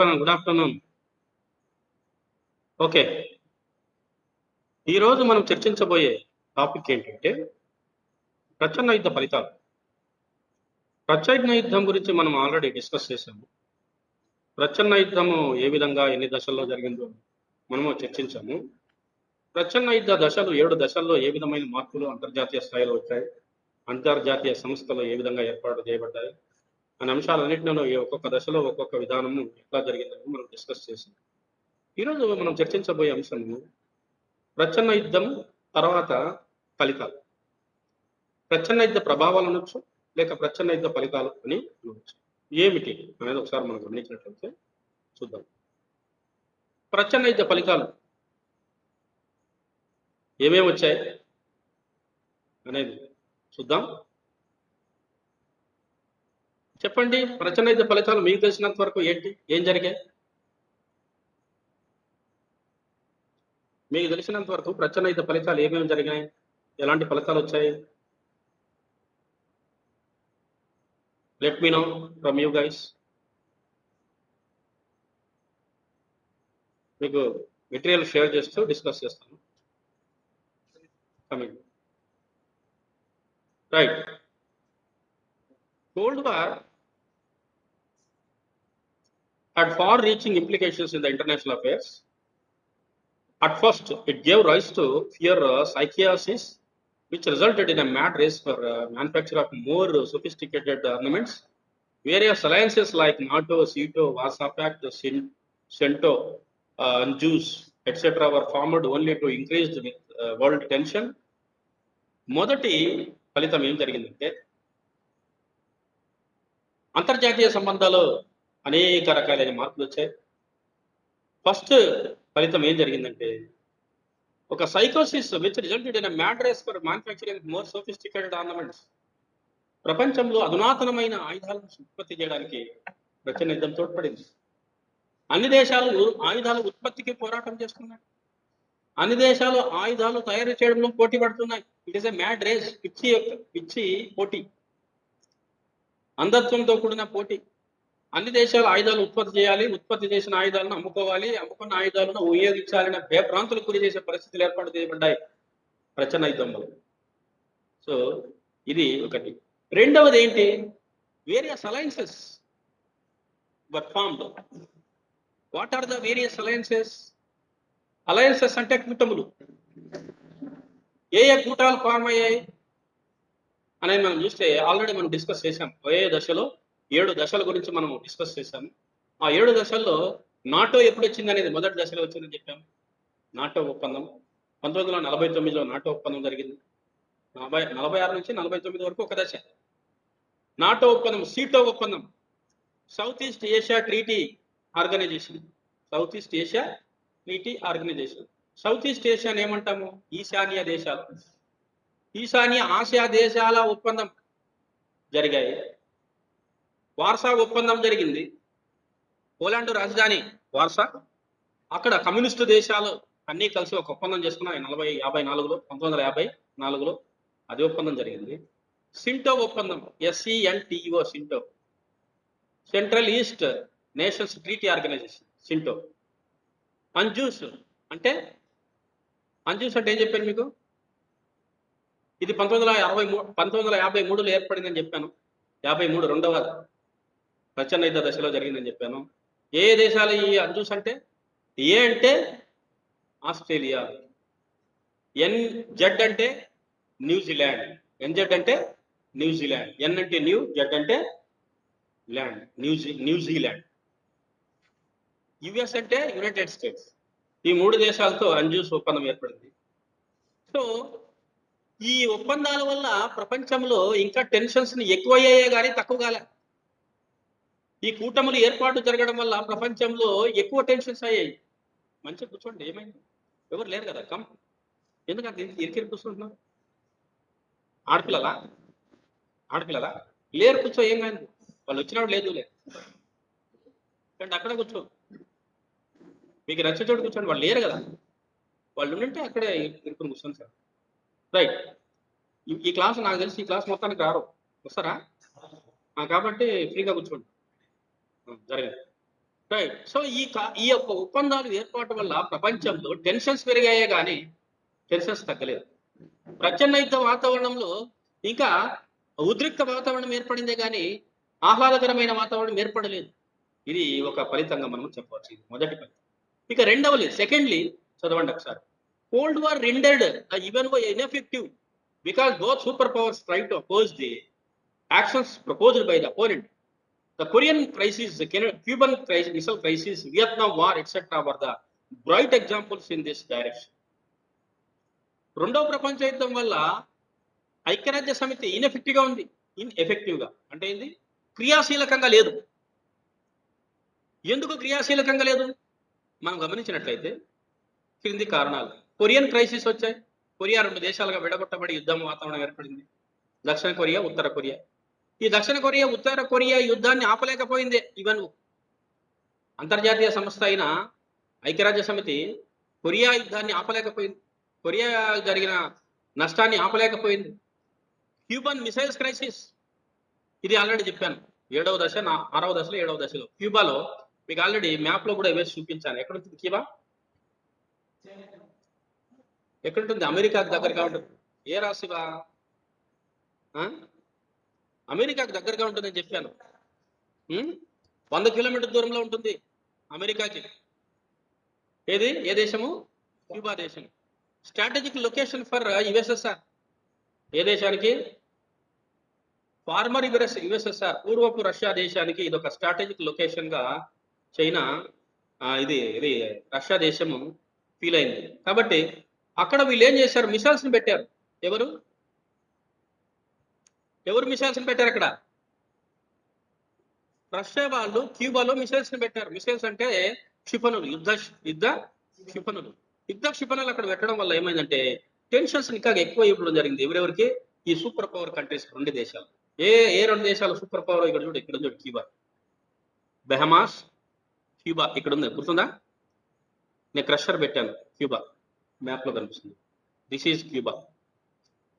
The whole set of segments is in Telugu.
Good afternoon. ఓకే, ఈరోజు మనం చర్చించబోయే టాపిక్ ఏంటంటే ప్రచ్ఛన్న యుద్ధ ఫలితాలు. ప్రచ్ఛన్న యుద్ధం గురించి మనం ఆల్రెడీ డిస్కస్ చేశాము. ప్రచ్ఛన్న యుద్ధము ఏ విధంగా ఎన్ని దశల్లో జరిగిందో మనము చర్చించాము. ప్రచ్ఛన్న యుద్ధ దశలు 7 దశల్లో ఏ విధమైన మార్పులు అంతర్జాతీయ స్థాయిలో వచ్చాయి, అంతర్జాతీయ సంస్థలు ఏ విధంగా ఏర్పాటు చేయబడ్డాయి అనే అంశాలన్నింటిలో ఒక్కొక్క దశలో ఒక్కొక్క విధానము ఎట్లా జరిగిందని మనం డిస్కస్ చేసాం. ఈరోజు మనం చర్చించబోయే అంశము ప్రచ్ఛన్న యుద్ధం తర్వాత ఫలితాలు. ప్రచ్ఛన్న యుద్ధ ప్రభావాలు అనొచ్చు, లేక ప్రచ్ఛన్న యుద్ధ ఫలితాలు అని అనవచ్చు. ఏమిటి అనేది ఒకసారి మనం గమనించినట్లయితే చూద్దాం. ప్రచ్ఛన్న యుద్ధ ఫలితాలు ఏమేమి వచ్చాయి అనేది చూద్దాం. చెప్పండి, ప్రచ్ఛన్న యుద్ధ ఫలితాలు మీకు తెలిసినంత వరకు ఏంటి, ఏం జరిగాయి? మీకు తెలిసినంత వరకు ప్రచ్ఛన్న యుద్ధ ఫలితాలు ఏమేమి జరిగాయి, ఎలాంటి ఫలితాలు వచ్చాయి? Let me know from you guys. మీకు మెటీరియల్ షేర్ చేస్తూ డిస్కస్ చేస్తాను. Coming right. Cold War had far-reaching implications in the international affairs. At first, it gave rise to fear psychosis, which resulted in a mad race for manufacture of more sophisticated armaments. Various alliances like NATO, SEATO, Warsaw Pact, CENTO, and JUICE, etc. were formed only to increase the world tension. మొదటి ఫలితం ఏం జరిగిందంటే, అంతర్జాతీయ సంబంధాలు అనేక రకాలైన మార్పులు వచ్చాయి. ఫస్ట్ ఫలితం ఏం జరిగిందంటే, ఒక సైకోసిస్ which resulted in mad race for manufacturing more sophisticated ornaments. ప్రపంచంలో అధునాతనమైన ఆయుధాలను ఉత్పత్తి చేయడానికి ప్రచ్ఛన్న యుద్ధం తోడ్పడింది. అన్ని దేశాలు ఆయుధాల ఉత్పత్తికి పోరాటం చేస్తున్నాయి. అన్ని దేశాలు ఆయుధాలు తయారు చేయడంలో పోటీ పడుతున్నాయి. It is a mad race, పిచ్చి పోటీ, అంధత్వంతో కూడిన పోటీ. అన్ని దేశాలు ఆయుధాలు ఉత్పత్తి చేయాలి, ఉత్పత్తి చేసిన ఆయుధాలను అమ్ముకోవాలి, అమ్ముకున్న ఆయుధాలను ఉపయోగించాలనే భయభ్రాంతులకు గురి చేసే పరిస్థితులు ఏర్పాటు చేయబడ్డాయి ప్రచ్ఛన్న యుద్ధం వల్ల. సో ఇది ఒకటి. రెండవది ఏంటి, various alliances were formed. What are the various alliances? Alliances అంటే కూటములు. ఏ కూటాలు ఫార్మ్ అయ్యాయి అనేది మనం చూస్తే ఆల్రెడీ మనం డిస్కస్ చేసాం. ఏ దశలో 7 దశల గురించి మనం డిస్కస్ చేశాము. ఆ 7 దశల్లో నాటో ఎప్పుడు వచ్చింది అనేది మొదటి దశలో వచ్చిందని చెప్పాము. నాటో ఒప్పందం 1949లో నాటో ఒప్పందం జరిగింది. 46 నుంచి 49 వరకు ఒక దశ. నాటో ఒప్పందం, సీటో ఒప్పందం, South East Asia treaty organisation. South East Asia treaty organisation. South East ఏషియాని ఏమంటాము? ఈశాన్య దేశాలు. ఈశాన్య ఆసియా దేశాల ఒప్పందం జరిగాయి. వార్సా ఒప్పందం జరిగింది. పోలాండ్ రాజధాని వార్సా. అక్కడ కమ్యూనిస్టు దేశాలు అన్నీ కలిసి ఒక ఒప్పందం చేసుకున్నాయి 1954లో. 1954లో అది ఒప్పందం జరిగింది. సింటో ఒప్పందం, SENTO, CENTO, central east nations treaty organisation, CENTO. ANZUS అంటే ఏం చెప్పాను మీకు? ఇది 1953లో ఏర్పడిందని చెప్పాను. 53 రెండవ ప్రచ్ఛన్న యుద్ధ దశలో జరిగిందని చెప్పాను. ఏ దేశాలు ఈ అంజూస్ అంటే? ఏ అంటే ఆస్ట్రేలియా, NZ అంటే న్యూజిలాండ్, NZ అంటే న్యూజిలాండ్, N అంటే న్యూ, Z అంటే ల్యాండ్, న్యూజిలాండ్. US అంటే యునైటెడ్ స్టేట్స్. ఈ 3 దేశాలతో అంజూస్ ఒప్పందం ఏర్పడింది. సో ఈ ఒప్పందాల వల్ల ప్రపంచంలో ఇంకా టెన్షన్స్ ఎక్కువయ్యాయే కానీ తక్కువ కాలే. ఈ కూటములు ఏర్పాటు జరగడం వల్ల ప్రపంచంలో ఎక్కువ టెన్షన్స్ అయ్యాయి. మంచిగా కూర్చోండి, ఏమైంది? ఎవరు లేరు కదా, కమ్. ఎందుకంటే ఇరికి కూర్చుంటున్నారు? ఆడపిల్లలా లేరు, కూర్చో, ఏం కాదు. వాళ్ళు వచ్చినప్పుడు లేదు కానీ అక్కడ కూర్చో, మీకు నచ్చే చోటు కూర్చోండి. వాళ్ళు లేరు కదా, వాళ్ళు ఉంటే అక్కడే ఇరుకుని కూర్చోండి సార్. రైట్. ఈ క్లాస్ నాకు తెలిసి ఈ క్లాస్ మొత్తానికి రారు, వస్తారా? కాబట్టి ఫ్రీగా కూర్చోండి. జరగదు. రైట్. సో ఈ యొక్క ఒప్పందాలు ఏర్పాటు వల్ల ప్రపంచంలో టెన్షన్స్ పెరిగాయే గాని టెన్షన్స్ తగ్గలేదు. ప్రచ్ఛన్నయుద్ధ వాతావరణంలో ఇంకా ఉద్రిక్త వాతావరణం ఏర్పడిందే గాని ఆహ్లాదకరమైన వాతావరణం ఏర్పడలేదు. ఇది ఒక ఫలితంగా మనం చెప్పవచ్చు. ఇది మొదటి ఫలితం. ఇక రెండవది సెకండ్లీ చదవండి ఒకసారి. Cold war రెండెడ్ even ineffective because both super powers try to oppose the actions proposed by the opponent. The Korean crisis, the Cuban crisis, missile crisis, Vietnam War, etc. were the bright examples in this direction. రెండవ ప్రపంచ యుద్ధం వల్ల ఐక్యరాజ్య సమితి ఇన్ఎఫెక్టివ్గా ఉంది. ఇన్ఎఫెక్టివ్గా అంటే ఏంది? క్రియాశీలకంగా లేదు. ఎందుకు క్రియాశీలకంగా లేదు మనం గమనించినట్లయితే క్రింది కారణాలు. కొరియన్ క్రైసిస్ వచ్చాయి. కొరియా 2 దేశాలుగా విడగొట్టబడి యుద్ధం వాతావరణం ఏర్పడింది. దక్షిణ కొరియా, ఉత్తర కొరియా. ఈ దక్షిణ కొరియా, ఉత్తర కొరియా యుద్ధాన్ని ఆపలేకపోయింది. ఈవెన్ అంతర్జాతీయ సంస్థ అయిన ఐక్యరాజ్య సమితి కొరియా యుద్ధాన్ని ఆపలేకపోయింది. కొరియా జరిగిన నష్టాన్ని ఆపలేకపోయింది. క్యూబన్ మిసైల్స్ క్రైసిస్, ఇది ఆల్రెడీ చెప్పాను. 7వ దశ, 6వ దశలో 7వ దశలో క్యూబాలో మీకు ఆల్రెడీ మ్యాప్ లో కూడా వేసి చూపించాను. ఎక్కడుంటుంది క్యూబా? ఎక్కడుంటుంది? అమెరికాకు దగ్గరగా ఉంటుంది. ఏ రాశివా? అమెరికాకు దగ్గరగా ఉంటుందని చెప్పాను. 100 కిలోమీటర్ దూరంలో ఉంటుంది అమెరికాకి. ఏది? ఏ దేశము? క్యూబా దేశం. Strategic location for USSR. ఏ దేశానికి? ఫార్మర్ యుఎస్ఎస్ఆర్, పూర్వపు రష్యా దేశానికి ఇది ఒక స్ట్రాటజిక్ లొకేషన్ గా చైనా ఇది రష్యా దేశము ఫీల్ అయింది. కాబట్టి అక్కడ వీళ్ళు ఏం చేశారు? మిసైల్స్ ని పెట్టారు. ఎవరు మిసైల్స్ ని పెట్టారు అక్కడ? రష్యా వాళ్ళు క్యూబాలో మిసైల్స్ ని పెట్టారు. మిసైల్స్ అంటే క్షిపణులు, యుద్ధ క్షిపణులు. యుద్ధ క్షిపణులు అక్కడ పెట్టడం వల్ల ఏమైందంటే టెన్షన్స్ ఇంకా ఎక్కువ ఇవ్వడం జరిగింది. ఎవరెవరికి? ఈ సూపర్ పవర్ కంట్రీస్ 2 దేశాలు. ఏ 2 దేశాలు సూపర్ పవర్? ఇక్కడ చూడు క్యూబా, బెహమాస్, క్యూబా ఇక్కడ ఉంది. గుర్తుందా? నేను క్రషర్ పెట్టాను. క్యూబా మ్యాప్ లో కనిపిస్తుంది. This is Cuba.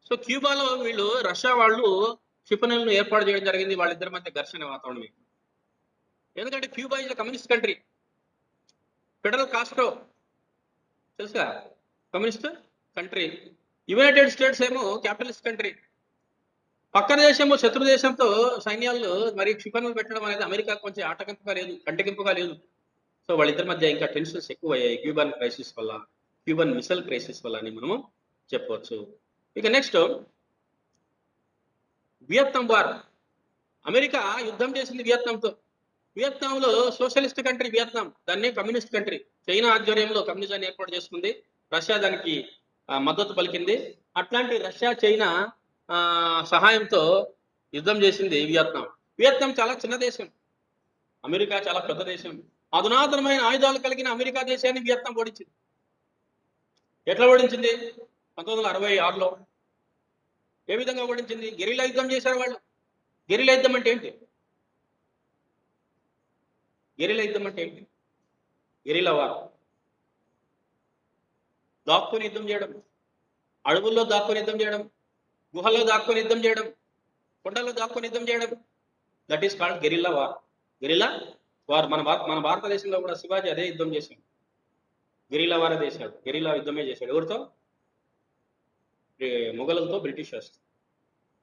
సో క్యూబాలో వీళ్ళు రష్యా వాళ్ళు క్షిపణులను ఏర్పాటు చేయడం జరిగింది. వాళ్ళిద్దరి మధ్య ఘర్షణ వాతావరణం. ఎందుకంటే Cuba is communist country. Fidel Castro తెలుసా? Communist country. యునైటెడ్ స్టేట్స్ ఏమో క్యాపిటలిస్ట్ కంట్రీ. పక్కన దేశము శత్రు దేశంతో సైన్యాలు మరి క్షిపణులు పెట్టడం అనేది అమెరికా కొంచెం ఆటంకంగా లేదు, కంటగింపుగా లేదు. సో వాళ్ళిద్దరి మధ్య ఇంకా టెన్షన్స్ ఎక్కువ అయ్యాయి క్యూబన్ క్రైసిస్ వల్ల, క్యూబన్ మిసైల్ క్రైసిస్ వల్ల అని మనము చెప్పవచ్చు. ఇక నెక్స్ట్ వియత్నాం వార్. అమెరికా యుద్ధం చేసింది వియత్నాంతో. వియత్నాంలో సోషలిస్ట్ కంట్రీ వియత్నాం, దాన్ని కమ్యూనిస్ట్ కంట్రీ. చైనా ఆధ్వర్యంలో కమ్యూనిజాన్ని ఏర్పాటు చేసుకుంది. రష్యా దానికి మద్దతు పలికింది. అట్లాంటి రష్యా చైనా సహాయంతో యుద్ధం చేసింది వియత్నాం. వియత్నాం చాలా చిన్న దేశం, అమెరికా చాలా పెద్ద దేశం. అధునాతనమైన ఆయుధాలు కలిగిన అమెరికా దేశాన్ని వియత్నాం ఓడించింది. ఎట్లా ఓడించింది? 1966లో. ఏ విధంగా ఓడించింది? గెరిల్లా యుద్ధం చేశారు వాళ్ళు. గెరిల్లా యుద్ధం అంటే ఏంటి? గెరిల్లా యుద్ధం అంటే ఏంటి? Guerrilla war. దాక్కుని యుద్ధం చేయడం, అడవుల్లో దాక్కుని యుద్ధం చేయడం, గుహల్లో దాక్కుని యుద్ధం చేయడం, కొండల్లో దాక్కుని యుద్ధం చేయడం. That is called guerrilla war. Guerrilla war. మన భారతదేశంలో కూడా శివాజీ అదే యుద్ధం చేశాడు. గెరిల్లా వారే చేశాడు. గెరిల్లా యుద్ధమే చేశాడు. ఎవరితో? మొఘలులతో, బ్రిటిషర్స్.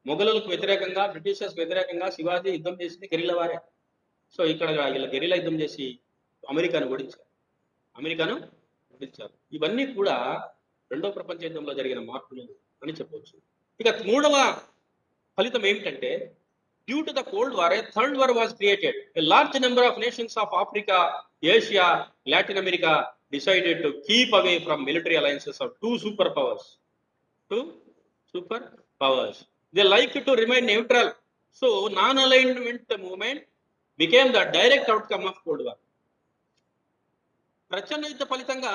మొఘలులకు వ్యతిరేకంగా, బ్రిటిషర్స్ వ్యతిరేకంగా శివాజీ యుద్ధం చేసింది గెరిల్లా వారే. సో ఇక్కడ వీళ్ళ గెరిల్లా యుద్ధం చేసి అమెరికాను ఓడించారు. ఇవన్నీ కూడా 2వ ప్రపంచ యుద్ధంలో జరిగిన మార్పులు అని చెప్పవచ్చు. ఇక 3వ ఫలితం ఏమిటంటే, due to the cold war A third war was created. A large number of nations of Africa, Asia, Latin America decided to keep away from military alliances of two superpowers. They like to remain neutral. So non-alignment movement became the direct outcome of Cold War. ప్రచన్న యుద్ధ ఫలితంగా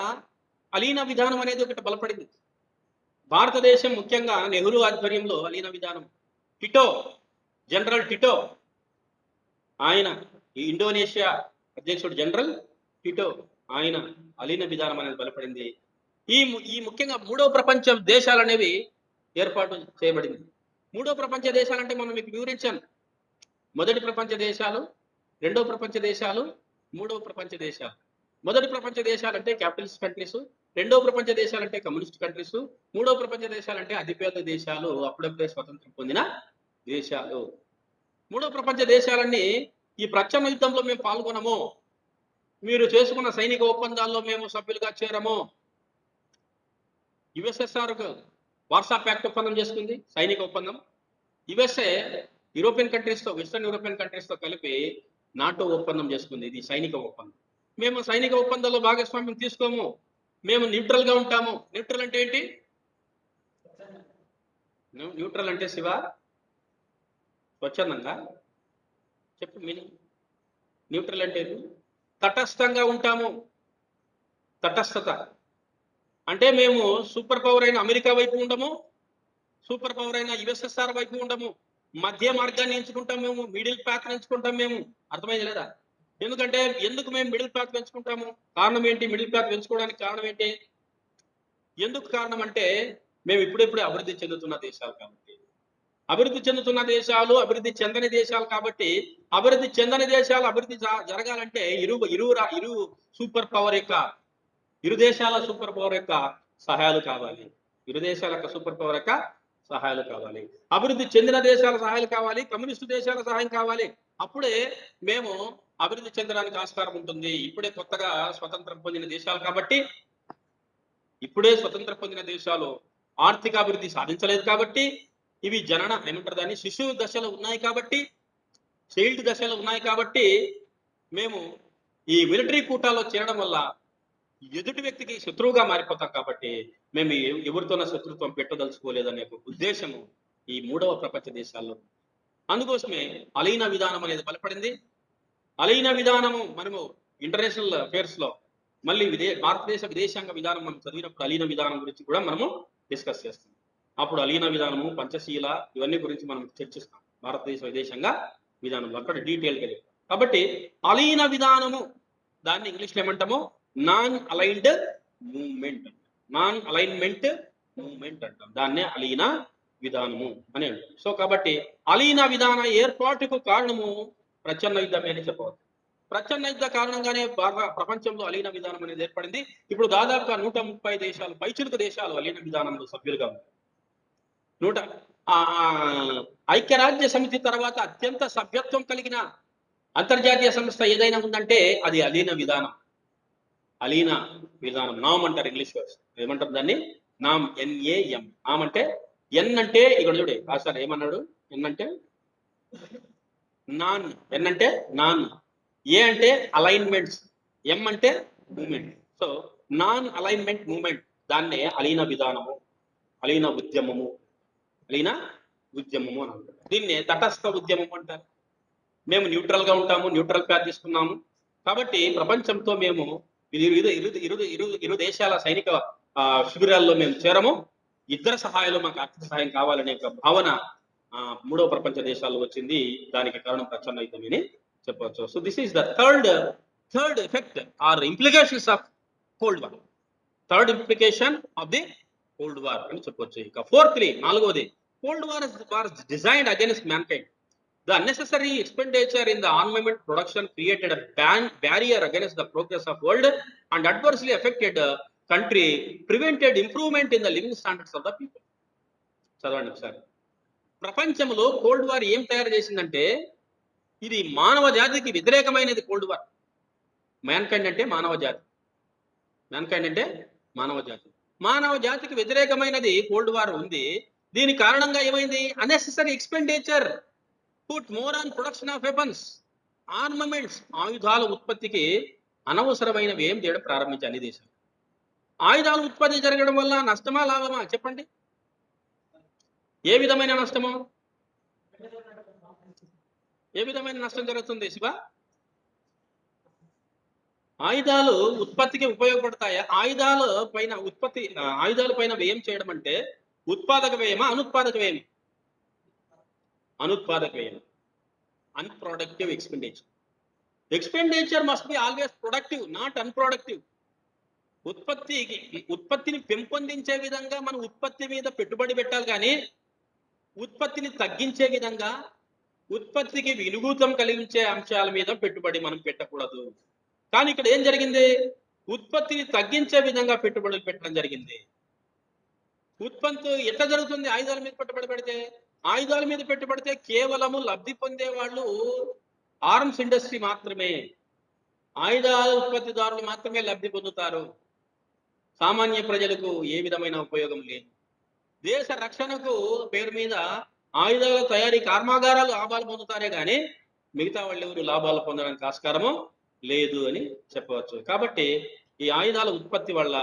అలీన విధానం అనేది ఒకటి బలపడింది. భారతదేశం ముఖ్యంగా నెహ్రూ ఆధ్వర్యంలో అలీన విధానం, జనరల్ టిటో, ఆయన ఈ ఇండోనేషియా అధ్యక్షుడు జనరల్ టిటో, ఆయన అలీన విధానం అనేది బలపడింది. ఈ ముఖ్యంగా 3వ ప్రపంచ దేశాలు అనేవి ఏర్పాటు చేయబడింది. 3వ ప్రపంచ దేశాలంటే మనం మీకు వివరించాను. మొదటి ప్రపంచ దేశాలు, 2వ ప్రపంచ దేశాలు, మూడవ ప్రపంచ దేశాలు. మొదటి ప్రపంచ దేశాలంటే క్యాపిటలిస్ట్ కంట్రీస్, రెండవ ప్రపంచ దేశాలంటే కమ్యూనిస్ట్ కంట్రీస్, మూడవ ప్రపంచ దేశాలంటే అతిపెద్ద దేశాలు, అప్పుడప్పుడే స్వతంత్రం పొందిన దేశాలు. మూడవ ప్రపంచ దేశాలన్నీ ఈ ప్రచ్ఛన్న యుద్ధంలో మేము పాల్గొనము, మీరు చేసుకున్న సైనిక ఒప్పందాల్లో మేము సభ్యులుగా చేరము. యుఎస్ఎస్ఆర్ వార్సా ప్యాక్ట్ ఒప్పందం చేసుకుంది, సైనిక ఒప్పందం. యుఎస్ఏ యూరోపియన్ కంట్రీస్తో, వెస్టర్న్ యూరోపియన్ కంట్రీస్తో కలిపి నాటో ఒప్పందం చేసుకుంది, ఇది సైనిక ఒప్పందం. మేము సైనిక ఒప్పందాల్లో భాగస్వామ్యం తీసుకోము, మేము న్యూట్రల్ గా ఉంటాము. న్యూట్రల్ అంటే ఏంటి? న్యూట్రల్ అంటే శివ స్వచ్ఛందంగా చెప్పు మీనింగ్. న్యూట్రల్ అంటే తటస్థంగా ఉంటాము. తటస్థత అంటే మేము సూపర్ పవర్ అయిన అమెరికా వైపు ఉండము, సూపర్ పవర్ అయిన యుఎస్ఎస్ఆర్ వైపు ఉండము, మధ్య మార్గాన్ని ఎంచుకుంటాం మేము, మిడిల్ పాత్ ఎంచుకుంటాం మేము. అర్థమైంది లేదా? ఎందుకంటే ఎందుకు మేము మిడిల్ పాత్ ఎంచుకుంటాము? కారణం ఏంటి? మిడిల్ పాత్ ఎంచుకోవడానికి కారణం ఏంటి? ఎందుకు కారణం అంటే మేము ఇప్పుడిప్పుడే అభివృద్ధి చెందుతున్న దేశాలు కాబట్టి. అభివృద్ధి చెందుతున్న దేశాలు, అభివృద్ధి చెందని దేశాలు కాబట్టి, అభివృద్ధి చెందని దేశాలు అభివృద్ధి జరగాలంటే ఇరు సూపర్ పవర్ యొక్క, ఇరు దేశాల సూపర్ పవర్ యొక్క సహాయాలు కావాలి. ఇరు దేశాల యొక్క సూపర్ పవర్ యొక్క సహాయాలు కావాలి. అభివృద్ధి చెందిన దేశాల సహాయాలు కావాలి, కమ్యూనిస్టు దేశాల సహాయం కావాలి. అప్పుడే మేము అభివృద్ధి చెందడానికి ఆస్కారం ఉంటుంది. ఇప్పుడే కొత్తగా స్వతంత్రం పొందిన దేశాలు కాబట్టి, ఇప్పుడే స్వతంత్రం పొందిన దేశాలు ఆర్థిక అభివృద్ధి సాధించలేదు కాబట్టి, ఇవి జనన ఏమంటారు దాన్ని, శిశువు దశలో ఉన్నాయి కాబట్టి, చైల్డ్ దశలో ఉన్నాయి కాబట్టి, మేము ఈ మిలిటరీ కూటాల్లో చేరడం వల్ల ఎదుటి వ్యక్తికి శత్రువుగా మారిపోతాం కాబట్టి మేము ఎవరితోన శత్రుత్వం పెట్టదలుచుకోలేదనే ఉద్దేశము ఈ మూడవ ప్రపంచ దేశాల్లో. అందుకోసమే అలీన విధానం అనేది బలపడింది. అలీన విధానము మనము ఇంటర్నేషనల్ అఫేర్స్ లో మళ్ళీ భారతదేశ విదేశాంగ విధానం మనం చదివినప్పుడు అలీన విధానం గురించి కూడా మనము డిస్కస్ చేస్తాం. అప్పుడు అలీన విధానము, పంచశీల ఇవన్నీ గురించి మనం చర్చిస్తాం భారతదేశ విదేశాంగ విధానంలో, అక్కడ డీటెయిల్ గా. కాబట్టి అలీన విధానము దాన్ని ఇంగ్లీష్లో ఏమంటాము? Non aligned movement. Non alignment movement అంటాం, దాన్నే అలీన విధానము అని అంటాం. సో కాబట్టి అలీన విధాన ఏర్పాటుకు కారణము ప్రచ్ఛన్న యుద్ధమే అని చెప్పవచ్చు. ప్రచ్ఛన్న యుద్ధ కారణంగానే ప్రపంచంలో అలీన విధానం అనేది ఏర్పడింది. ఇప్పుడు దాదాపుగా 130 దేశాలు, పైచిలుక దేశాలు అలీన విధానంలో సభ్యులుగా ఉన్నాయి. ఐక్యరాజ్య సమితి తర్వాత అత్యంత సభ్యత్వం కలిగిన అంతర్జాతీయ సంస్థ ఏదైనా ఉందంటే అది అలీన విధానం. అలీన విధానం, నామ్ అంటారు ఇంగ్లీష్ వర్డ్స్. ఏమంటారు దాన్ని? నామ్, NAM. నామ్ అంటే ఎన్ అంటే ఇక్కడ చూడే సార్ ఏమన్నాడు? ఎన్ అంటే నాన్, ఎన్ అంటే నాన్, ఏ అంటే అలైన్మెంట్స్, ఎం అంటే moment. So non alignment moment, దాన్నే అలీన విధానము, అలీన ఉద్యమము, అలీన ఉద్యమము అని అంటారు. దీన్నే తటస్థ ఉద్యమం అంటారు. మేము న్యూట్రల్ గా ఉంటాము, న్యూట్రల్ ప్యాత్ తీసుకున్నాము కాబట్టి ప్రపంచంతో మేము ఇరు దేశాల సైనిక శిబిరాల్లో మేము చేరము. ఇద్దరు సహాయాలు, మాకు ఆర్థిక సహాయం కావాలనే ఒక భావన మూడవ ప్రపంచ దేశాల్లో వచ్చింది. దానికి కారణం ప్రచ్ఛన్న యుద్ధం అని చెప్పవచ్చు. So this is the third effect are implications of cold war. Third implication of the cold war అని చెప్పొచ్చు. ఇక ఫోర్త్లీ, నాలుగవది, cold war was designed against mankind. The unnecessary expenditure in the armament production created a barrier against the progress of world and adversely affected the country, prevented improvement in the living standards of the people. చదవండి ఒకసారి. ప్రపంచంలో కోల్డ్ వార్ ఏం తయారు చేసిందంటే, ఇది మానవ జాతికి వ్యతిరేకమైనది. కోల్డ్ వార్, మ్యాన్కైండ్ అంటే మానవ జాతి, మ్యాన్కైండ్ అంటే మానవ జాతి, మానవ జాతికి వ్యతిరేకమైనది కోల్డ్ వార్ ఉంది. దీని కారణంగా ఏమైంది? Unnecessary expenditure put more on production of weapons, armaments, ఆయుధాల ఉత్పత్తికి అనవసరమైనవి ఏం చేయడం ప్రారంభించాయి అన్ని దేశాలు. ఆయుధాల ఉత్పత్తి జరగడం వల్ల నష్టమా లాభమా చెప్పండి? ఏ విధమైన నష్టము? ఏ విధమైన నష్టం జరుగుతుంది శివ? ఆయుధాలు ఉత్పత్తికి ఉపయోగపడతాయా? ఆయుధాల పైన వ్యయం చేయడం అంటే ఉత్పాదక వ్యయమా, అనుత్పాదక వ్యయం? అనుత్పాదక వ్యయం, unproductive expenditure. Expenditure must be always productive, not unproductive. ఉత్పత్తిని పెంపొందించే విధంగా మనం ఉత్పత్తి మీద పెట్టుబడి పెట్టాలి, కానీ ఉత్పత్తిని తగ్గించే విధంగా, ఉత్పత్తికి వినుగూతం కలిగించే అంశాల మీద పెట్టుబడి మనం పెట్టకూడదు. కానీ ఇక్కడ ఏం జరిగింది? ఉత్పత్తిని తగ్గించే విధంగా పెట్టుబడులు పెట్టడం జరిగింది. ఉత్పత్తి ఎట్లా జరుగుతుంది? ఆయుధాల మీద పెట్టుబడి పెడితే. ఆయుధాల మీద పెట్టుబడితే కేవలము లబ్ధి పొందే వాళ్ళు ఆర్మ్స్ ఇండస్ట్రీ మాత్రమే, ఆయుధాల ఉత్పత్తిదారులు మాత్రమే లబ్ధి పొందుతారు. సామాన్య ప్రజలకు ఏ విధమైన ఉపయోగం లేదు. దేశ రక్షణకు పేరు మీద ఆయుధాల తయారీ కర్మాగారాలు లాభాలు పొందుతారే కానీ మిగతా వాళ్ళు ఎవరు లాభాలు పొందడానికి ఆస్కారము లేదు అని చెప్పవచ్చు. కాబట్టి ఈ ఆయుధాల ఉత్పత్తి వల్ల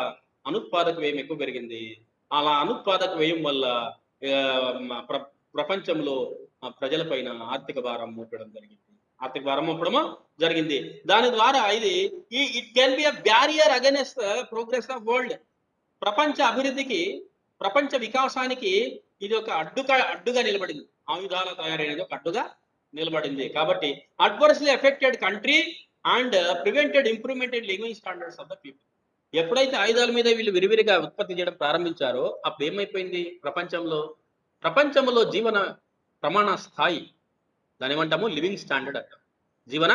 అనుత్పాదక వ్యయం ఎక్కువ పెరిగింది. అలా అనుత్పాదక వ్యయం వల్ల ప్రపంచంలో ప్రజలపైన ఆర్థిక భారం మోపడం జరిగింది. ఆర్థిక భారం మోపడము జరిగింది. దాని ద్వారా it can be a barrier against progress of world. ప్రపంచ అభివృద్ధికి, ప్రపంచ వికాసానికి ఇది ఒక అడ్డుగా నిలబడింది. ఆయుధాల తయారీ అనేది ఒక అడ్డుగా నిలబడింది. కాబట్టి adversely affected country and prevented improvement in living standards of the people. ఎప్పుడైతే ఆయుధాల మీద వీళ్ళు విరివిరిగా ఉత్పత్తి చేయడం ప్రారంభించారో అప్పుడు ఏమైపోయింది? ప్రపంచంలో జీవన ప్రమాణ స్థాయి, దాని ఏమంటాము? లివింగ్ స్టాండర్డ్ అంటాం. జీవన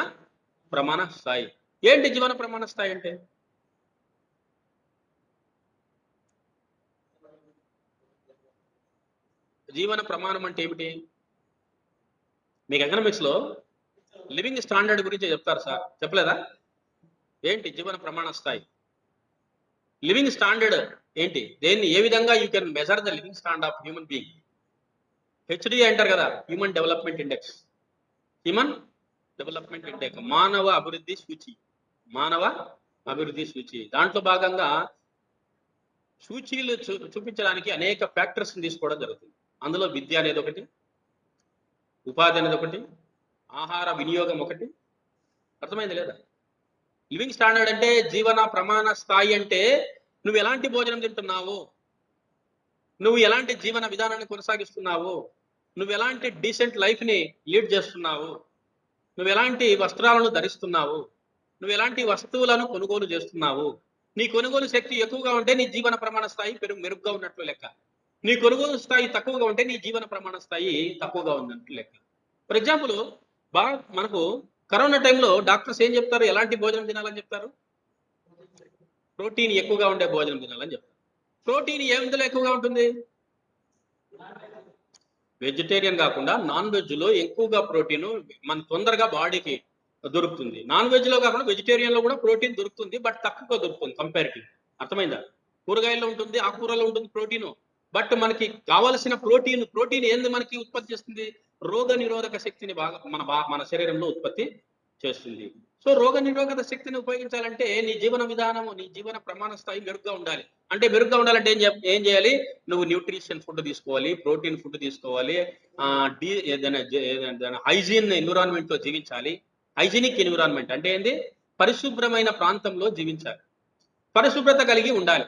ప్రమాణ స్థాయి ఏంటి? జీవన ప్రమాణ స్థాయి అంటే జీవన ప్రమాణం అంటే ఏమిటి? మీకు ఎకనామిక్స్ లో లివింగ్ స్టాండర్డ్ గురించి చెప్తారు సార్, చెప్పలేదా? ఏంటి జీవన ప్రమాణ స్థాయి? లివింగ్ స్టాండర్డ్ ఏంటి? దేన్ని ఏ విధంగా you can measure the living standard of human being? HD అంటారు కదా, human development index. Human development index మానవ అభివృద్ధి సూచి. మానవ అభివృద్ధి సూచి. దాంట్లో భాగంగా సూచీలు చూపించడానికి అనేక ఫ్యాక్టర్స్ తీసుకోవడం జరుగుతుంది. అందులో విద్య అనేది ఒకటి, ఉపాధి అనేది ఒకటి, ఆహార వినియోగం ఒకటి. అర్థమైంది లేదా? లివింగ్ స్టాండర్డ్ అంటే జీవన ప్రమాణ స్థాయి అంటే నువ్వు ఎలాంటి భోజనం తింటున్నావు, నువ్వు ఎలాంటి జీవన విధానాన్ని కొనసాగిస్తున్నావు, నువ్వు ఎలాంటి డీసెంట్ లైఫ్ని లీడ్ చేస్తున్నావు, నువ్వు ఎలాంటి వస్త్రాలను ధరిస్తున్నావు, నువ్వు ఎలాంటి వస్తువులను కొనుగోలు చేస్తున్నావు. నీ కొనుగోలు శక్తి ఎక్కువగా ఉంటే నీ జీవన ప్రమాణ స్థాయి మెరుగ్గా ఉన్నట్లు లెక్క. నీ కొనుగోలు స్థాయి తక్కువగా ఉంటే నీ జీవన ప్రమాణ స్థాయి తక్కువగా ఉన్నట్లు లెక్క. ఫర్ ఎగ్జాంపుల్, మనకు కరోనా టైంలో డాక్టర్స్ ఏం చెప్తారు? ఎలాంటి భోజనం తినాలని చెప్తారు? ప్రోటీన్ ఎక్కువగా ఉండే భోజనం తినాలని చెప్తారు. ప్రోటీన్ ఎందులో ఎక్కువగా ఉంటుంది? వెజిటేరియన్ కాకుండా నాన్ వెజ్లో ఎక్కువగా ప్రోటీన్ మన తొందరగా బాడీకి దొరుకుతుంది. నాన్ వెజ్లో కాకుండా వెజిటేరియన్లో కూడా ప్రోటీన్ దొరుకుతుంది, బట్ తక్కువగా దొరుకుతుంది కంపారిటివ్. అర్థమైందా? కూరగాయల్లో ఉంటుంది, ఆకుకూరలో ఉంటుంది ప్రోటీన్. బట్ మనకి కావలసిన ప్రోటీన్ ఏంది మనకి ఉత్పత్తి చేస్తుంది? రోగ నిరోధక శక్తిని మన శరీరంలో ఉత్పత్తి చేస్తుంది. సో రోగ నిరోధక శక్తిని ఉపయోగించాలంటే నీ జీవన విధానము, నీ జీవన ప్రమాణ స్థాయి మెరుగ్గా ఉండాలి. అంటే మెరుగ్గా ఉండాలంటే ఏం చేయాలి? నువ్వు న్యూట్రిషన్ ఫుడ్ తీసుకోవాలి, ప్రోటీన్ ఫుడ్ తీసుకోవాలి, హైజీన్ ఎన్విరాన్మెంట్ లో జీవించాలి. హైజీనిక్ ఎన్విరాన్మెంట్ అంటే ఏంది? పరిశుభ్రమైన ప్రాంతంలో జీవించాలి, పరిశుభ్రత కలిగి ఉండాలి.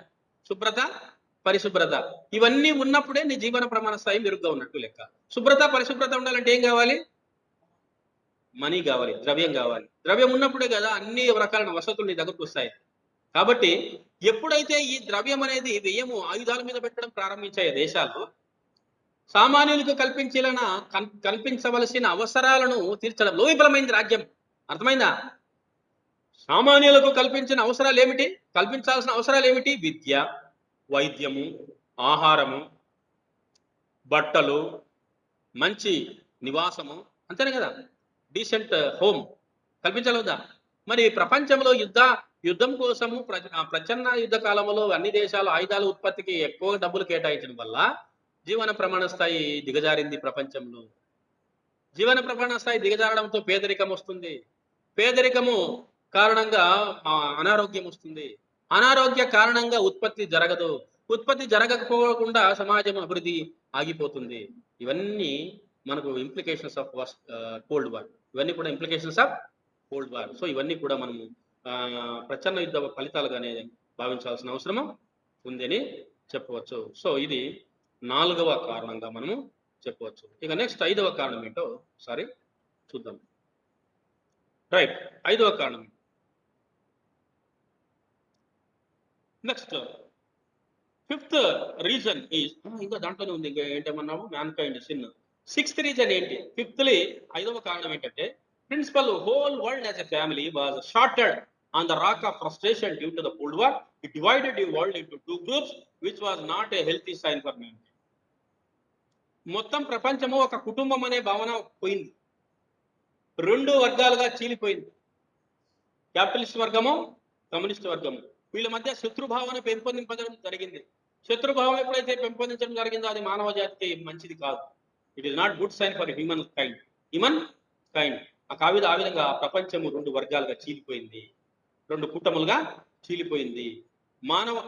పరిశుభ్రత ఇవన్నీ ఉన్నప్పుడే నీ జీవన ప్రమాణ స్థాయి మెరుగ్గా ఉన్నట్టు లెక్క. పరిశుభ్రత ఉండాలంటే ఏం కావాలి? మనీ కావాలి, ద్రవ్యం కావాలి. ద్రవ్యం ఉన్నప్పుడే కదా అన్ని రకాల వసతులు నీ దగ్గరకు వస్తాయి. కాబట్టి ఎప్పుడైతే ఈ ద్రవ్యం అనేది వ్యయము ఆయుధాల మీద పెట్టడం ప్రారంభించాయి దేశాలు, సామాన్యులకు కల్పించవలసిన అవసరాలను తీర్చడంలో విఫలమైంది రాజ్యం. అర్థమైందా? సామాన్యులకు కల్పించాల్సిన అవసరాలు ఏమిటి? విద్య, వైద్యము, ఆహారము, బట్టలు, మంచి నివాసము, అంతేనే కదా, డీసెంట్ హోమ్ కల్పించాలి కదా. మరి ప్రపంచంలో యుద్ధం కోసము ప్రచన్న యుద్ధ కాలంలో అన్ని దేశాలు ఆయుధాల ఉత్పత్తికి ఎక్కువ డబ్బులు కేటాయించడం వల్ల జీవన ప్రమాణ స్థాయి దిగజారింది. ప్రపంచంలో జీవన ప్రమాణ స్థాయి దిగజారడంతో పేదరికం వస్తుంది. పేదరికము కారణంగా అనారోగ్యం వస్తుంది. అనారోగ్య కారణంగా ఉత్పత్తి జరగదు. ఉత్పత్తి జరగకపోకుండా సమాజం అభివృద్ధి ఆగిపోతుంది. ఇవన్నీ మనకు ఇంప్లికేషన్స్ ఆఫ్ కోల్డ్ వార్. ఇవన్నీ కూడా implications of cold war. So ఇవన్నీ కూడా మనము ప్రచన్న యుద్ధ ఫలితాలుగానే భావించాల్సిన అవసరం ఉందని చెప్పవచ్చు. సో ఇది 4వ కారణంగా మనము చెప్పవచ్చు. ఇక నెక్స్ట్ 5వ కారణం ఏంటో చూద్దాం. రైట్, 5వ కారణం. నెక్స్ట్ 5th రీజన్ ఈజ్, ఇంకా దాంట్లోనే ఉంది, ఇంకా ఏంటేమన్నాము? Mankind sin. 6th రీజన్ ఏంటి? 5వ కారణం ఏంటంటే principle whole world as a family was shorted On the rock of frustration due to the Cold War, it divided the world into two groups, which was not a healthy sign for mankind. మొత్తం ప్రపంచము ఒక కుటుంబం అనే భావన పోయింది, రెండు వర్గాలుగా చీలిపోయింది. క్యాపిటలిస్ట్ వర్గము, కమ్యూనిస్ట్ వర్గము, వీళ్ళ మధ్య శత్రుభావన పెంపొందించడం జరిగింది. శత్రుభావం ఎప్పుడైతే పెంపొందించడం జరిగిందో అది మానవ జాతికి మంచిది కాదు. It is not good sign for humankind. ఆ విధంగా ప్రపంచము రెండు వర్గాలుగా చీలిపోయింది, రెండు కూటములుగా చీలిపోయింది.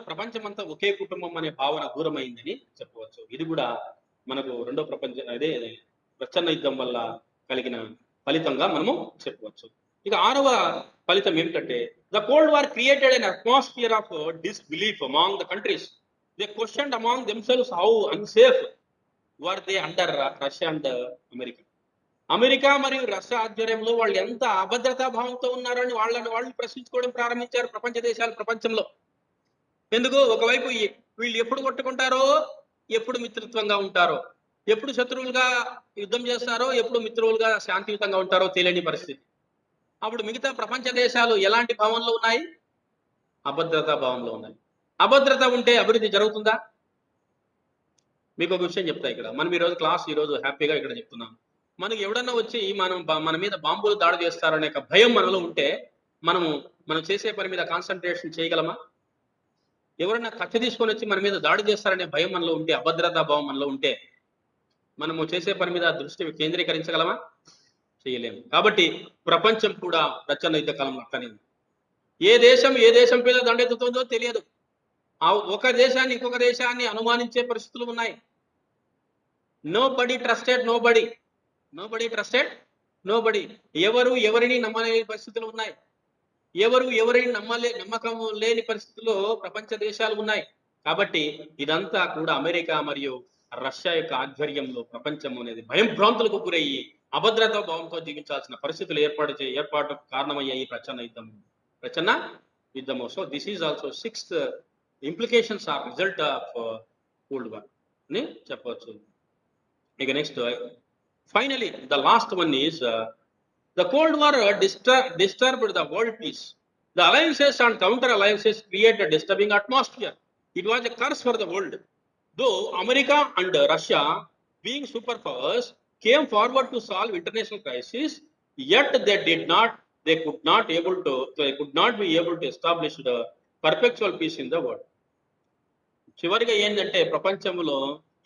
ప్రపంచమంతా ఒకే కుటుంబం అనే భావన దూరమైందని చెప్పవచ్చు. ఇది కూడా మనకు రెండో ప్రచ్ఛన్న యుద్ధం వల్ల కలిగిన ఫలితంగా మనము చెప్పవచ్చు. ఇక 6వ ఫలితం ఏమిటంటే, the cold war created an atmosphere of disbelief among the countries. They questioned among themselves how unsafe were they under Russia and America. America మరియు రష్యా ఆధ్వర్యంలో వాళ్ళు ఎంత అభద్రతా భావంతో ఉన్నారని వాళ్ళు ప్రశ్నించుకోవడం ప్రారంభించారు ప్రపంచ దేశాలు ప్రపంచంలో. ఎందుకు? ఒకవైపు వీళ్ళు ఎప్పుడు కొట్టుకుంటారో, ఎప్పుడు మిత్రత్వంగా ఉంటారో, ఎప్పుడు శత్రువులుగా యుద్ధం చేస్తారో, ఎప్పుడు మిత్రులుగా శాంతియుతంగా ఉంటారో తెలియని పరిస్థితి. అప్పుడు మిగతా ప్రపంచ దేశాలు ఎలాంటి భావంలో ఉన్నాయి? అభద్రతా భావంలో ఉన్నాయి. అభద్రత ఉంటే అభివృద్ధి జరుగుతుందా? మీకు ఒక విషయం చెప్తా. ఇక్కడ మనం ఈరోజు హ్యాపీగా ఇక్కడ చెప్తున్నాం. మనకు ఎవడన్నా వచ్చి మన మీద బాంబులు దాడి చేస్తారనే భయం మనలో ఉంటే మనం చేసే పని మీద కాన్సన్ట్రేషన్ చేయగలమా? ఎవరన్నా కత్తి తీసుకొని వచ్చి మన మీద దాడి చేస్తారనే భయం మనలో ఉంటే, అభద్రతా భావం మనలో ఉంటే మనము చేసే పని మీద దృష్టి కేంద్రీకరించగలమా? చేయలేము. కాబట్టి ప్రపంచం కూడా ప్రచ్ఛన్న యుద్ధ కాలంలో అట్లనే ఉంది. ఏ దేశం మీద దండెత్తుతుందో తెలియదు. ఒక దేశాన్ని ఇంకొక దేశాన్ని అనుమానించే పరిస్థితులు ఉన్నాయి. Nobody trusted nobody. ఎవరు ఎవరిని నమ్మలేని పరిస్థితులు ఉన్నాయి. ఎవరిని నమ్మకం లేని పరిస్థితుల్లో ప్రపంచ దేశాలు ఉన్నాయి. కాబట్టి ఇదంతా కూడా అమెరికా మరియు రష్యా యొక్క ఆధ్వర్యంలో ప్రపంచం అనేది భయంభ్రాంతులకు గురయ్యి అభద్రతా భావంతో జీవించాల్సిన పరిస్థితులు ఏర్పాటు కారణమయ్యాయి ప్రచ్ఛన్న యుద్ధము. So this is also 6th implications are result of Cold War అని చెప్పవచ్చు. ఇక next, finally the last one is the Cold War disturbed the world peace. The alliances and counter alliances created a disturbing atmosphere. It was a curse for the world. Though America and Russia, being superpowers, came forward to solve international crises, yet they could not be able to establish the perpetual peace in the world. చివరిగా ఏంటంటే, ప్రపంచంలో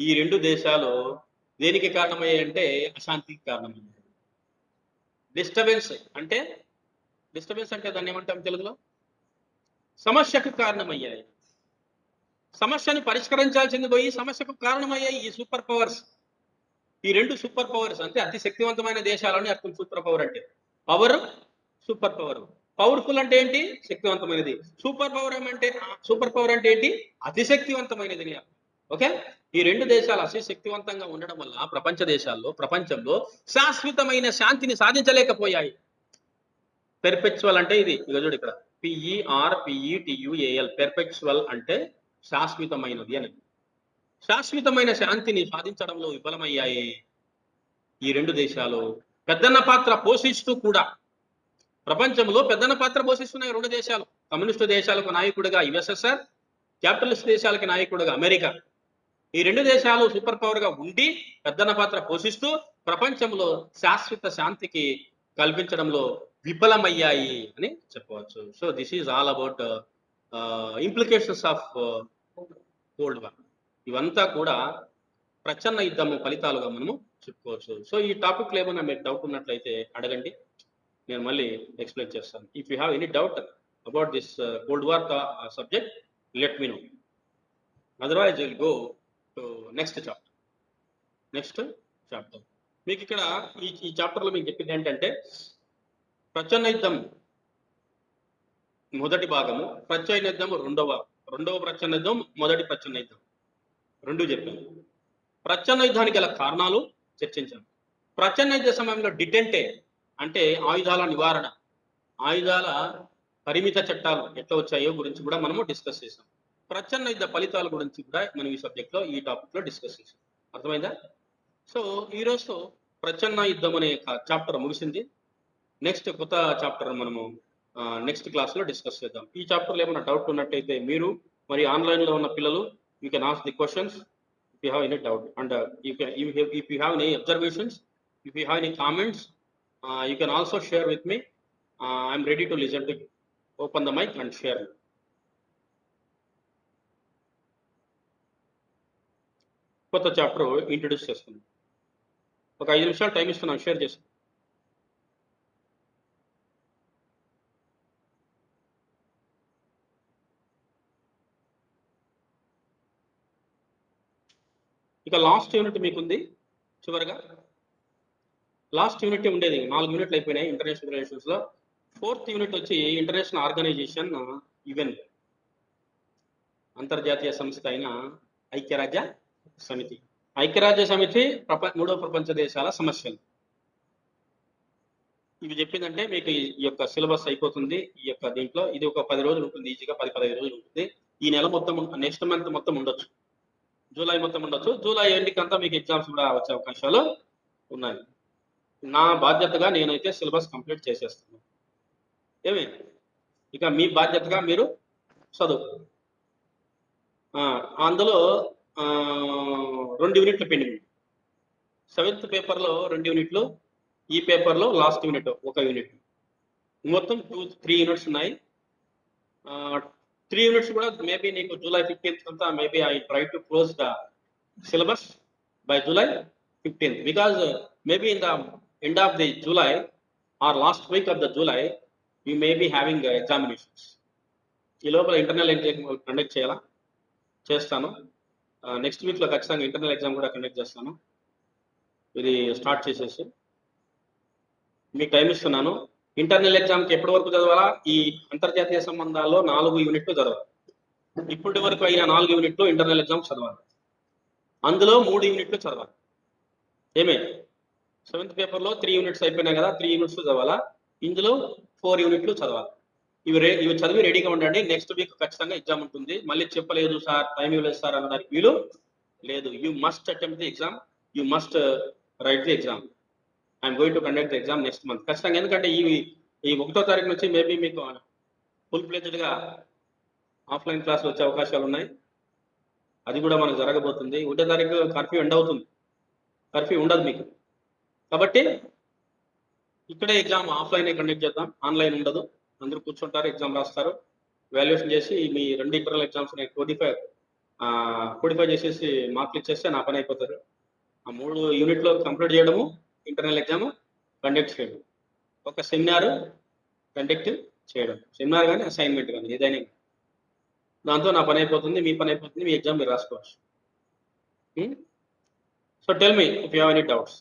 ఈ రెండు దేశాలు దేనికి కారణమయ్యాయంటే అశాంతికి కారణమయ్యాయి. డిస్టర్బెన్స్ అంటే దాన్ని ఏమంటాం తెలుగులో? సమస్యకు కారణమయ్యాయి. సమస్యను పరిష్కరించాల్సింది పోయి సమస్యకు కారణమయ్యాయి ఈ సూపర్ పవర్స్. ఈ రెండు సూపర్ పవర్స్ అంటే అతి శక్తివంతమైన దేశాలని అర్థం. సూపర్ పవర్ అంటే పవర్, సూపర్ పవర్. పవర్ఫుల్ అంటే ఏంటి? శక్తివంతమైనది. సూపర్ పవర్ అంటే ఏంటి? అతి శక్తివంతమైనది. ఓకే, ఈ రెండు దేశాలు అతి శక్తివంతంగా ఉండడం వల్ల ప్రపంచంలో శాశ్వతమైన శాంతిని సాధించలేకపోయాయి. పెర్పెచువల్ అంటే ఇది చూడు ఇక్కడ, PERPETUAL. పెర్పెచువల్ అంటే శాశ్వతమైనది అని. శాశ్వతమైన శాంతిని సాధించడంలో విఫలమయ్యాయి ఈ రెండు దేశాలు. పెద్దన్న పాత్ర పోషిస్తూ కూడా ప్రపంచంలో పెద్దన్న పాత్ర పోషిస్తున్నాయి రెండు దేశాలు. కమ్యూనిస్టు దేశాలకు నాయకుడిగా USSR, క్యాపిటలిస్ట్ దేశాలకి నాయకుడిగా అమెరికా. ఈ రెండు దేశాలు సూపర్ పవర్ గా ఉండి పెద్దన్న పాత్ర పోషిస్తూ ప్రపంచంలో శాశ్వత శాంతికి కల్పించడంలో విఫలమయ్యాయి అని చెప్పవచ్చు. So this is all about implications of cold war. ఇవంతా కూడా ప్రచ్ఛన్న యుద్ధము ఫలితాలుగా మనము చెప్పుకోవచ్చు. సో ఈ టాపిక్లో ఏమైనా మీకు డౌట్ ఉన్నట్లయితే అడగండి, నేను మళ్ళీ ఎక్స్ప్లెయిన్ చేస్తాను. If you have any doubt about this cold war subject, let me know. Otherwise will go to next chapter. మీకు ఇక్కడ ఈ చాప్టర్లో మీకు చెప్పింది ఏంటంటే, ప్రచ్ఛన్న యుద్ధం మొదటి భాగము, ప్రచ్ఛన్న యుద్ధం రెండవ ప్రచ్ఛన్న యుద్ధం, మొదటి ప్రచ్ఛన్న యుద్ధం రెండు చెప్పాను. ప్రచ్ఛన్న యుద్ధానికి గల కారణాలు చర్చించాను. ప్రచ్ఛన్న యుద్ధ సమయంలో డిటెంటే అంటే ఆయుధాల నివారణ, ఆయుధాల పరిమిత చట్టాలు ఎట్లా వచ్చాయో గురించి కూడా మనము డిస్కస్ చేసాం. ప్రచ్ఛన్న యుద్ధ ఫలితాల గురించి కూడా మనం ఈ టాపిక్ లో డిస్కస్ చేసాం. అర్థమైందా? సో ఈరోజు ప్రచ్ఛన్న యుద్ధం అనే చాప్టర్ ముగిసింది. నెక్స్ట్ కొత్త చాప్టర్ మనము నెక్స్ట్ క్లాస్లో డిస్కస్ చేద్దాం. ఈ చాప్టర్లో ఏమైనా డౌట్ ఉన్నట్టయితే మీరు మరి ఆన్లైన్లో ఉన్న పిల్లలు you can ask the questions if you have any doubt, and if you have any observations, if you have any comments, you can also share with me. I'm ready to listen to you. Open the mic and share. కొత్త చాప్టర్ ఇంట్రడ్యూస్ చేస్తున్నాను. ఒక 5 నిమిషాలు టైం ఇస్తున్నాను, షేర్ చేస్తాను. ఇక లాస్ట్ యూనిట్ మీకుంది. చివరిగా లాస్ట్ యూనిట్ ఉండేది 4 యూనిట్లు అయిపోయినాయి ఇంటర్నేషనల్ రిలేషన్స్లో. 4th యూనిట్ వచ్చి ఇంటర్నేషనల్ ఆర్గనైజేషన్ యుఎన్, అంతర్జాతీయ సంస్థ అయిన ఐక్యరాజ్య సమితి. ఐక్యరాజ్య సమితి మూడో ప్రపంచ దేశాల సమస్యలు. ఇవి చెప్పిందంటే మీకు ఈ యొక్క సిలబస్ అయిపోతుంది. ఈ యొక్క దీంట్లో ఇది ఒక 10 రోజులు ఉంటుంది, ఈజీగా 10-15 రోజులు ఉంటుంది. ఈ నెల మొత్తం, నెక్స్ట్ మంత్ మొత్తం ఉండొచ్చు, జూలై మొత్తం ఉండొచ్చు. జూలై ఎండ్కి అంతా మీకు ఎగ్జామ్స్ కూడా వచ్చే అవకాశాలు ఉన్నాయి. నా బాధ్యతగా నేనైతే సిలబస్ కంప్లీట్ చేసేస్తాను. ఏమి ఇక మీ బాధ్యతగా మీరు చదువు. అందులో 2 యూనిట్లు పెండింగ్. 7th పేపర్లో 2 యూనిట్లు, ఈ పేపర్లో లాస్ట్ యూనిట్ 1 యూనిట్. మొత్తం 3 యూనిట్స్ ఉన్నాయి. 3 యూనిట్స్ కూడా మేబీ నీకు జూలై 15th అంతా maybe I try to close the syllabus by July 15th, because maybe in the end of the July or last week of the July you may be having examinations. ఈ లోపల ఇంటర్నల్ ఎగ్జామ్ కండక్ట్ చేస్తాను. నెక్స్ట్ వీక్లో ఖచ్చితంగా ఇంటర్నల్ ఎగ్జామ్ కూడా కండక్ట్ చేస్తాను. ఇది స్టార్ట్ చేసేసి మీకు టైం ఇస్తున్నాను. ఇంటర్నల్ ఎగ్జామ్కి ఎప్పటి వరకు చదవాలా? ఈ అంతర్జాతీయ సంబంధాల్లో 4 యూనిట్లు చదవాలి. ఇప్పటి వరకు అయిన 4 యూనిట్లు ఇంటర్నల్ ఎగ్జామ్ చదవాలి. అందులో 3 యూనిట్లు చదవాలి. ఏమే 7th పేపర్లో 3 యూనిట్స్ అయిపోయినాయి కదా, 3 యూనిట్స్ చదవాలా. ఇందులో 4 యూనిట్లు చదవాలి. ఇవి చదివి రెడీగా ఉండండి. నెక్స్ట్ వీక్ ఖచ్చితంగా ఎగ్జామ్ ఉంటుంది. మళ్ళీ చెప్పలేదు సార్, టైం ఇవ్వలేదు సార్ అనడానికి వీలు లేదు. You must attempt the exam, you must right the exam. I'm going to conduct the exam next month ఖచ్చితంగా. ఎందుకంటే ఈ 1వ తారీఖు నుంచి మేబీ మీకు ఫుల్ ఫ్లెడ్జ్డ్గా ఆఫ్లైన్ క్లాసులు వచ్చే అవకాశాలు ఉన్నాయి. అది కూడా మనకు జరగబోతుంది. 1వ తారీఖు కర్ఫ్యూ ఎండ్ అవుతుంది, కర్ఫ్యూ ఉండదు మీకు. కాబట్టి ఇక్కడే ఎగ్జామ్ ఆఫ్లైనే కండక్ట్ చేద్దాం, ఆన్లైన్ ఉండదు. అందరూ కూర్చుంటారు, ఎగ్జామ్ రాస్తారు, వాల్యుయేషన్ చేసి మీ 2 ఇంటర్నల్ ఎగ్జామ్స్ కోడిఫై చేసేసి మార్కులు ఇచ్చేస్తే నా పని అయిపోతుంది. ఆ 3 యూనిట్లో కంప్లీట్ చేయడము, ఇంటర్నల్ ఎగ్జామ్ కండక్ట్ చేయడం, ఒక సెమినార్ కండక్ట్ చేయడం. సెమినార్ కానీ అసైన్మెంట్ కానీ ఏదైనా, దాంతో నా పని అయిపోతుంది, మీ పని అయిపోతుంది, మీ ఎగ్జామ్ మీరు రాసుకోవచ్చు. So tell me if you have any doubts.